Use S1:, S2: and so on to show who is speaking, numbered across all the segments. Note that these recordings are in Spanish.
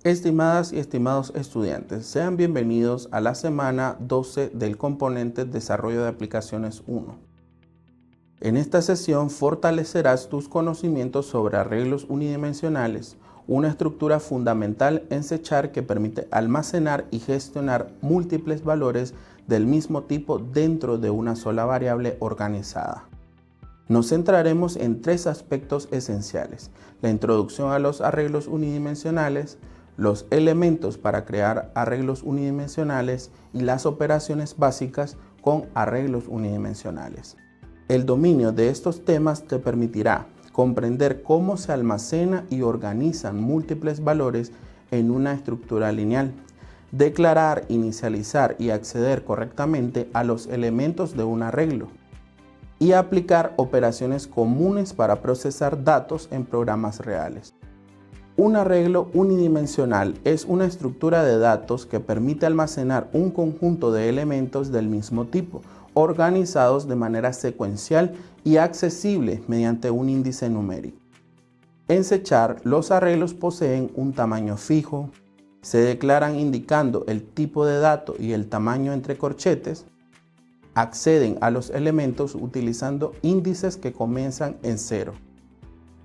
S1: Estimadas y estimados estudiantes, sean bienvenidos a la semana 12 del componente Desarrollo de Aplicaciones 1. En esta sesión fortalecerás tus conocimientos sobre arreglos unidimensionales, una estructura fundamental en C# que permite almacenar y gestionar múltiples valores del mismo tipo dentro de una sola variable organizada. Nos centraremos en tres aspectos esenciales: la introducción a los arreglos unidimensionales, los elementos para crear arreglos unidimensionales y las operaciones básicas con arreglos unidimensionales. El dominio de estos temas te permitirá comprender cómo se almacena y organizan múltiples valores en una estructura lineal, declarar, inicializar y acceder correctamente a los elementos de un arreglo, y aplicar operaciones comunes para procesar datos en programas reales. Un arreglo unidimensional es una estructura de datos que permite almacenar un conjunto de elementos del mismo tipo, organizados de manera secuencial y accesible mediante un índice numérico. En C#, los arreglos poseen un tamaño fijo, se declaran indicando el tipo de dato y el tamaño entre corchetes, acceden a los elementos utilizando índices que comienzan en 0.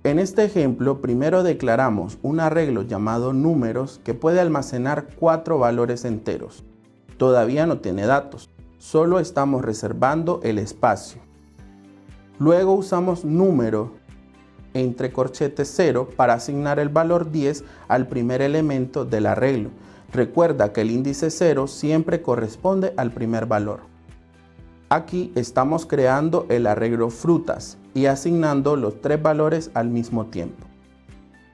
S1: En este ejemplo, primero declaramos un arreglo llamado números que puede almacenar 4 valores enteros. Todavía no tiene datos, solo estamos reservando el espacio. Luego usamos número entre corchetes 0 para asignar el valor 10 al primer elemento del arreglo. Recuerda que el índice 0 siempre corresponde al primer valor. Aquí estamos creando el arreglo frutas y asignando los 3 valores al mismo tiempo.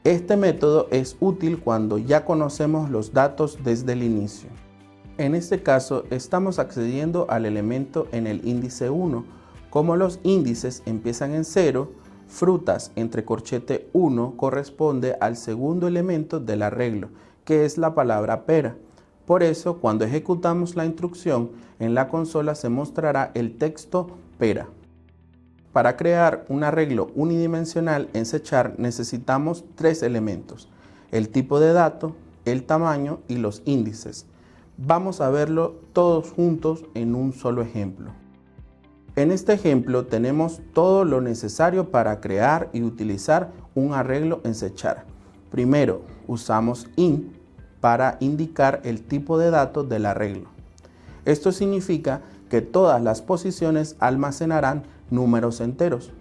S1: Este método es útil cuando ya conocemos los datos desde el inicio. En este caso estamos accediendo al elemento en el índice 1. Como los índices empiezan en 0, frutas entre corchete 1 corresponde al segundo elemento del arreglo, que es la palabra pera. Por eso, cuando ejecutamos la instrucción, en la consola se mostrará el texto pera. Para crear un arreglo unidimensional en C# necesitamos 3 elementos: el tipo de dato, el tamaño y los índices. Vamos a verlo todos juntos en un solo ejemplo. En este ejemplo tenemos todo lo necesario para crear y utilizar un arreglo en C#. Primero, usamos int para indicar el tipo de datos del arreglo. Esto significa que todas las posiciones almacenarán números enteros.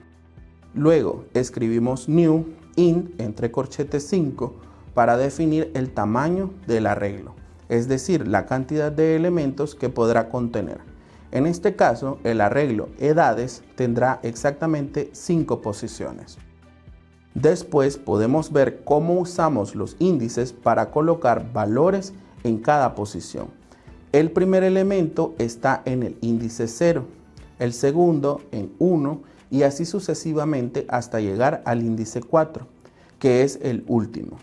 S1: Luego escribimos new int entre corchetes 5 para definir el tamaño del arreglo, es decir, la cantidad de elementos que podrá contener. En este caso, el arreglo edades tendrá exactamente 5 posiciones. Después podemos ver cómo usamos los índices para colocar valores en cada posición. El primer elemento está en el índice 0, el segundo en 1 y así sucesivamente hasta llegar al índice 4, que es el último.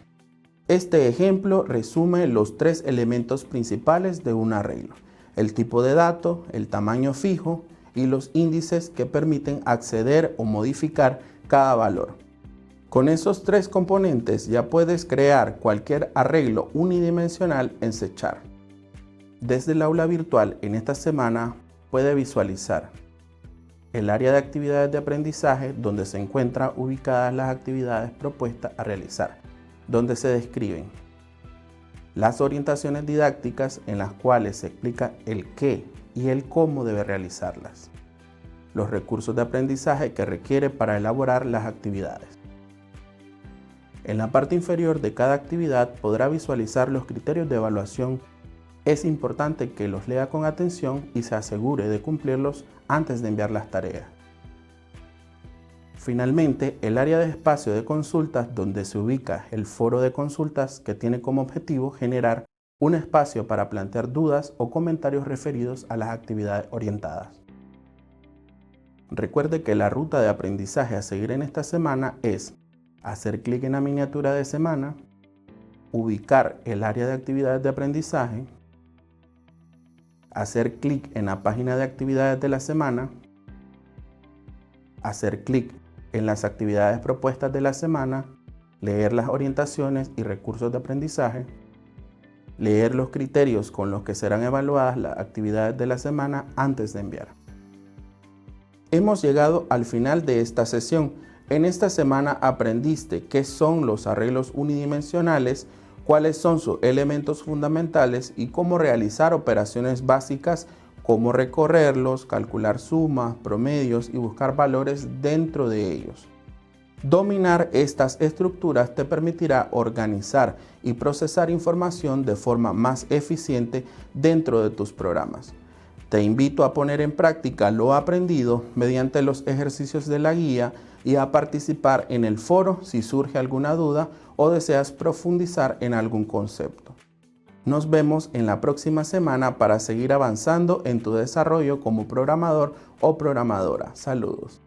S1: Este ejemplo resume los 3 elementos principales de un arreglo: el tipo de dato, el tamaño fijo y los índices que permiten acceder o modificar cada valor. Con esos 3 componentes ya puedes crear cualquier arreglo unidimensional en C#. Desde el aula virtual en esta semana puede visualizar el área de actividades de aprendizaje, donde se encuentran ubicadas las actividades propuestas a realizar, donde se describen las orientaciones didácticas en las cuales se explica el qué y el cómo debe realizarlas, los recursos de aprendizaje que requiere para elaborar las actividades. En la parte inferior de cada actividad podrá visualizar los criterios de evaluación. Es importante que los lea con atención y se asegure de cumplirlos antes de enviar las tareas. Finalmente, el área de espacio de consultas, donde se ubica el foro de consultas, que tiene como objetivo generar un espacio para plantear dudas o comentarios referidos a las actividades orientadas. Recuerde que la ruta de aprendizaje a seguir en esta semana es hacer clic en la miniatura de semana, ubicar el área de actividades de aprendizaje, hacer clic en la página de actividades de la semana, hacer clic en las actividades propuestas de la semana, leer las orientaciones y recursos de aprendizaje, leer los criterios con los que serán evaluadas las actividades de la semana antes de enviar. Hemos llegado al final de esta sesión. En esta semana aprendiste qué son los arreglos unidimensionales, cuáles son sus elementos fundamentales y cómo realizar operaciones básicas, cómo recorrerlos, calcular sumas, promedios y buscar valores dentro de ellos. Dominar estas estructuras te permitirá organizar y procesar información de forma más eficiente dentro de tus programas. Te invito a poner en práctica lo aprendido mediante los ejercicios de la guía y a participar en el foro si surge alguna duda o deseas profundizar en algún concepto. Nos vemos en la próxima semana para seguir avanzando en tu desarrollo como programador o programadora. Saludos.